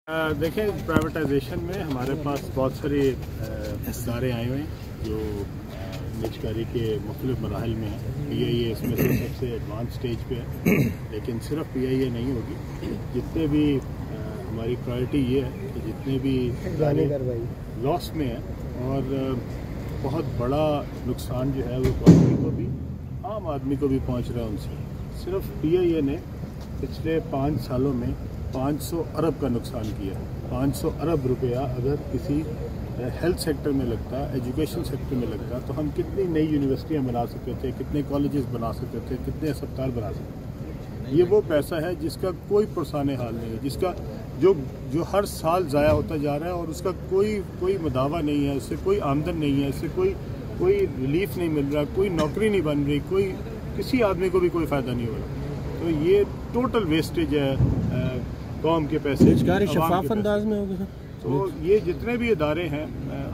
देखें, प्राइवेटाइजेशन में हमारे पास बहुत सारे इदारे आए हुए हैं जो निजकारी के मुख्तलिफ मराहल में हैं। PIA इसमें से सबसे एडवांस स्टेज पे है, लेकिन सिर्फ PIA नहीं होगी। जितने भी हमारी प्रायोरिटी ये है कि जितने भी इदारे लॉस में हैं और बहुत बड़ा नुकसान जो है वो इकॉनमी को भी, आम आदमी को भी पहुँच रहा है उनसे। सिर्फ PIA ने पिछले 5 सालों में 500 अरब का नुकसान किया। 500 अरब रुपया अगर किसी हेल्थ सेक्टर में लगता, एजुकेशन सेक्टर में लगता, तो हम कितनी नई यूनिवर्सिटियां बना सकते थे, कितने कॉलेजेस बना सकते थे, कितने अस्पताल बना सकते थे। ये वो पैसा है जिसका कोई पुरसाने हाल नहीं है, जिसका जो हर साल ज़ाया होता जा रहा है और उसका कोई मदावा नहीं है, उससे कोई आमदन नहीं है, इससे कोई रिलीफ नहीं मिल रहा, कोई नौकरी नहीं बन रही, किसी आदमी को भी कोई फ़ायदा नहीं हो रहा। तो ये टोटल वेस्टेज है कौम के पैसे। शफाफ अंदाज में होगा। तो ये जितने भी इदारे हैं,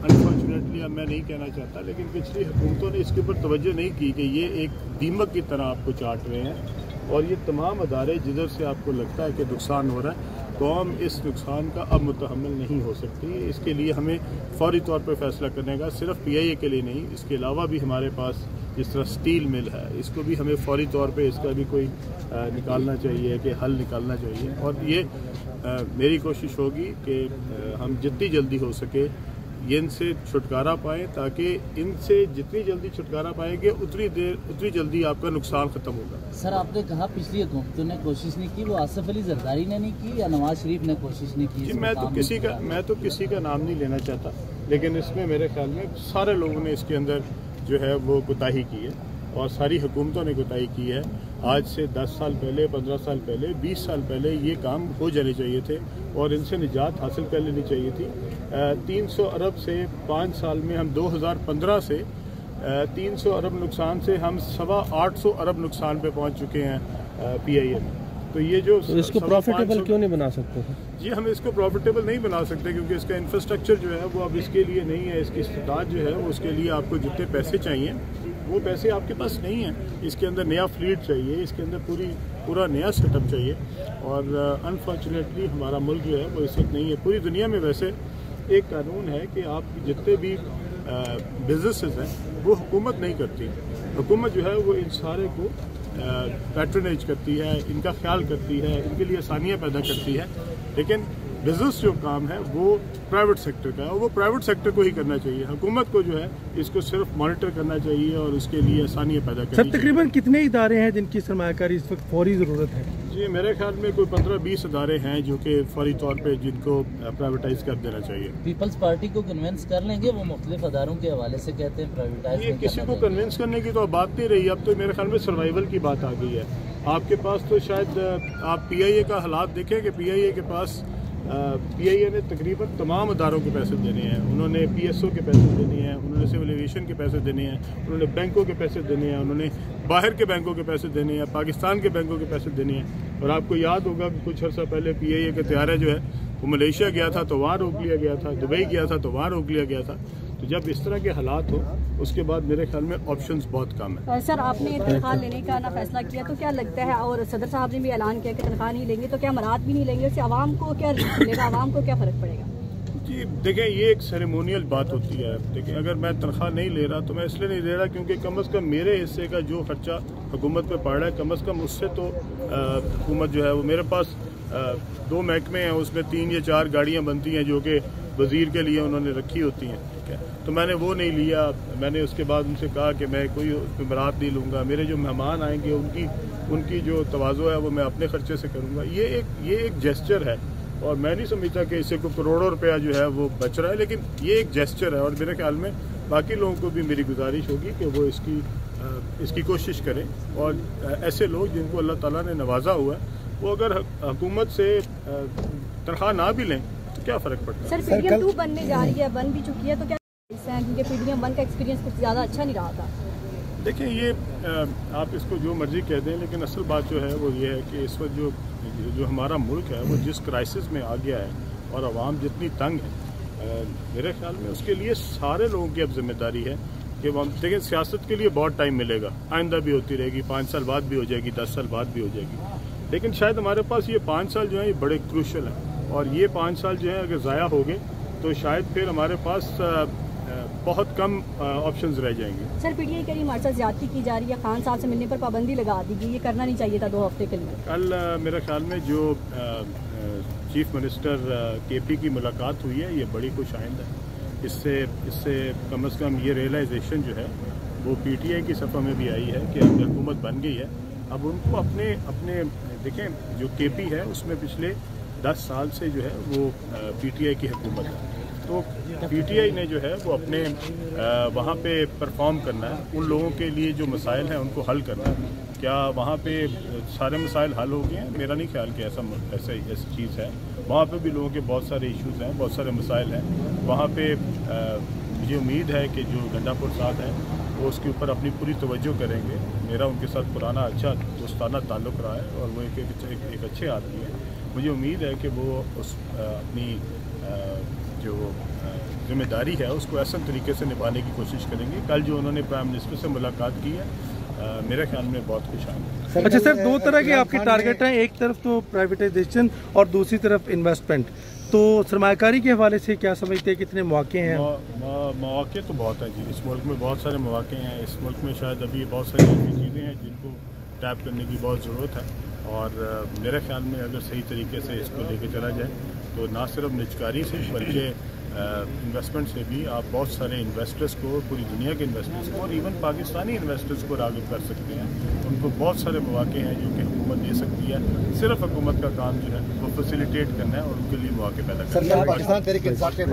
अनफॉर्चुनेटली अब मैं नहीं कहना चाहता, लेकिन पिछली हुकूमतों ने इसके ऊपर तवज्जो नहीं की कि ये एक दीमक की तरह आपको चाट रहे हैं। और ये तमाम इदारे जिधर से आपको लगता है कि नुकसान हो रहा है, कौम इस नुकसान का अब मुतहम्मिल नहीं हो सकती। इसके लिए हमें फौरी तौर पर फैसला करने का, सिर्फ PIA के लिए नहीं, इसके अलावा भी हमारे पास जिस तरह स्टील मिल है, इसको भी हमें फौरी तौर पे इसका भी कोई निकालना चाहिए, कि हल निकालना चाहिए। और ये मेरी कोशिश होगी कि हम जितनी जल्दी हो सके ये इनसे छुटकारा पाएँ, ताकि इनसे जितनी जल्दी छुटकारा पाएंगे उतनी जल्दी आपका नुकसान ख़त्म होगा। सर, आपने कहा पिछली हुकूमतों ने कोशिश नहीं की, वो आसिफ अली जरदारी ने नहीं की या नवाज शरीफ ने कोशिश नहीं की? जी, मैं तो किसी का नाम नहीं लेना चाहता, लेकिन इसमें मेरे ख्याल में सारे लोगों ने इसके अंदर जो है वो कोताही की है और सारी हुकूमतों ने कोताही की है। आज से 10 साल पहले, 15 साल पहले, 20 साल पहले ये काम हो जाने चाहिए थे और इनसे निजात हासिल कर लेनी चाहिए थी। 300 अरब से 5 साल में हम 2015 से 300 अरब नुकसान से हम 850 अरब नुकसान पे पहुंच चुके हैं PIA में। तो ये जो इसको प्रॉफिटेबल क्यों नहीं बना सकते? जी, हम इसको प्रॉफिटेबल नहीं बना सकते क्योंकि इसका इंफ्रास्ट्रक्चर जो है वो अब इसके लिए नहीं है। इसकी इस्तेदाद जो है वो उसके लिए आपको जितने पैसे चाहिए वो पैसे आपके पास नहीं है। इसके अंदर नया फ्लीट चाहिए, इसके अंदर पूरा नया सेटअप चाहिए और अनफॉर्चुनेटली हमारा मुल्क जो है वो इस वक्त नहीं है। पूरी दुनिया में वैसे एक कानून है कि आप जितने भी बिजनेसेस हैं वो हुकूमत नहीं करती। हुकूमत जो है वो इन सारे को पैट्रनेज करती है, इनका ख्याल करती है, इनके लिए आसानियाँ पैदा करती है। लेकिन बिजनेस जो काम है वो प्राइवेट सेक्टर का है और वो प्राइवेट सेक्टर को ही करना चाहिए। हुकूमत को जो है इसको सिर्फ मॉनिटर करना चाहिए और उसके लिए आसानियाँ पैदा करनी चाहिए। सर, तकरीबन कितने इदारे हैं जिनकी सरमायाकारी इस वक्त फौरी ज़रूरत है? जी, मेरे ख्याल में कोई 15-20 इदारे हैं जो कि फौरी तौर पे जिनको प्राइवेटाइज कर देना चाहिए। पीपल्स पार्टी को कन्विंस कर लेंगे? वो मुख्तलिफ अदारों के हवाले से कहते हैं प्राइवेटाइज। ये किसी को कन्विंस करने की तो बात नहीं रही, अब तो मेरे ख्याल में सर्वाइवल की बात आ गई है। आपके पास तो शायद आप PIA का हालात देखें कि PIA के पास PIA ने तकरीबन तमाम अदारों के पैसे देने हैं। उन्होंने PSO के पैसे देने हैं, उन्होंने सिविल एविएशन के पैसे देने हैं, उन्होंने बैंकों के पैसे देने हैं, उन्होंने बाहर के बैंकों के पैसे देने हैं, पाकिस्तान के बैंकों के पैसे देने हैं। और आपको याद होगा कि कुछ अर्सा पहले PIA का तैयारा जो है वो मलेशिया गया था तो वहाँ रोक लिया गया था, दुबई गया था तो वहाँ रोक लिया गया था। तो जब इस तरह के हालात हो उसके बाद मेरे ख्याल में ऑप्शंस बहुत कम है। सर, आपने तनख्वाह लेने का ना फैसला किया तो क्या लगता है, और सदर साहब ने भी ऐलान किया कि तनख्वाह नहीं लेंगे, तो क्या मराद भी नहीं लेंगे? उससे आवाम को क्या मिलेगा, आवाम को क्या फ़र्क पड़ेगा? जी देखें, ये एक सेरेमोनियल बात होती है। देखिए, अगर मैं तनख्वाह नहीं ले रहा तो मैं इसलिए नहीं ले रहा क्योंकि कम अज़ कम मेरे हिस्से का जो खर्चा हुकूमत पर पड़ रहा है, कम अज़ कम उससे तो हुकूमत जो है वो, मेरे पास 2 महकमे हैं, उसमें 3 या 4 गाड़ियाँ बनती हैं जो कि वज़ीर के लिए उन्होंने रखी होती हैं। ठीक है, तो मैंने वो नहीं लिया। मैंने उसके बाद उनसे कहा कि मैं कोई उसमें बरात नहीं लूँगा, मेरे जो मेहमान आएंगे उनकी जो तवाज़ो है वो मैं अपने खर्चे से करूँगा। ये एक जेस्चर है और मैं नहीं समझता कि इससे कोई करोड़ों रुपया जो है वो बच रहा है, लेकिन ये एक जेस्चर है। और मेरे ख्याल में बाकी लोगों को भी मेरी गुजारिश होगी कि वो इसकी कोशिश करें और ऐसे लोग जिनको अल्लाह ताला ने नवाजा हुआ है वो अगर हुकूमत से तनख्वाह ना भी लें तो क्या फ़र्क पड़ता है। सर, PDM 2 बनने जा रही है, बन भी चुकी है, तो क्या क्योंकि PDM 1 का एक्सपीरियंस कुछ ज़्यादा अच्छा नहीं रहा था? देखिए, ये आप इसको जो मर्जी कह दें, लेकिन असल बात जो है वो ये है कि इस वक्त जो हमारा मुल्क है वो जिस क्राइसिस में आ गया है और आवाम जितनी तंग है, मेरे ख्याल में उसके लिए सारे लोगों की अब जिम्मेदारी है कि हम देखें, सियासत के लिए बहुत टाइम मिलेगा, आइंदा भी होती रहेगी, 5 साल बाद भी हो जाएगी, 10 साल बाद भी हो जाएगी, लेकिन शायद हमारे पास ये 5 साल जो है ये बड़े क्रूशल हैं और ये 5 साल जो है अगर ज़ाया हो गए तो शायद फिर हमारे पास बहुत कम ऑप्शंस रह जाएंगे। सर पीटीआई करी हमारे साथ ज्यादती की जा रही है, खान साहब से मिलने पर पाबंदी लगा दी गई, ये करना नहीं चाहिए था 2 हफ्ते के लिए। कल मेरे ख्याल में जो चीफ मिनिस्टर केपी की मुलाकात हुई है ये बड़ी खुश आइंद है। इससे कम से कम ये रियलाइजेशन जो है वो पीटीआई की सफ़ा में भी आई है कि अब हुकूमत बन गई है, अब उनको अपने देखें जो केपी है उसमें पिछले 10 साल से जो है वो पीटीआई की हुकूमत है, तो पीटीआई ने जो है वो अपने वहाँ पे परफॉर्म करना है, उन लोगों के लिए जो मसाइल हैं उनको हल करना है। क्या वहाँ पे सारे मसाइल हल हो गए हैं? मेरा नहीं ख्याल कि ऐसी चीज़ है। वहाँ पे भी लोगों के बहुत सारे इश्यूज़ हैं, बहुत सारे मसाइल हैं। वहाँ पे मुझे उम्मीद है कि जो गंडापुर साहब हैं वो उसके ऊपर अपनी पूरी तवज्जो करेंगे। मेरा उनके साथ पुराना अच्छा दोस्ताना ताल्लुक़ रहा है और वो एक अच्छे आदमी है। मुझे उम्मीद है कि वो अपनी जो जिम्मेदारी है उसको ऐसा तरीके से निभाने की कोशिश करेंगे। कल जो उन्होंने प्राइम मिनिस्टर से मुलाकात की है मेरे ख्याल में बहुत खुश आए। अच्छा सर, 2 तरह के आपके टारगेट हैं, एक तरफ तो प्राइवेटाइजेशन और दूसरी तरफ इन्वेस्टमेंट, तो सरमायाकारी के हवाले से क्या समझते हैं, कितने मौके हैं? मौके तो बहुत हैं जी, इस मुल्क में बहुत सारे मौके हैं। इस मुल्क में शायद अभी बहुत सारी ऐसी चीज़ें हैं जिनको टैप करने की बहुत ज़रूरत है और मेरे ख्याल में अगर सही तरीके से इसको लेके चला जाए तो ना सिर्फ निजकारी से बल्कि इन्वेस्टमेंट से भी आप बहुत सारे इन्वेस्टर्स को, पूरी दुनिया के इन्वेस्टर्स को और इवन पाकिस्तानी इन्वेस्टर्स को राग़िब कर सकते हैं। उनको बहुत सारे मौके हैं जो कि हुकूमत दे सकती है। सिर्फ हुकूमत का काम जो है वो फैसिलिटेट करना है और उनके लिए मौके पैदा करना है।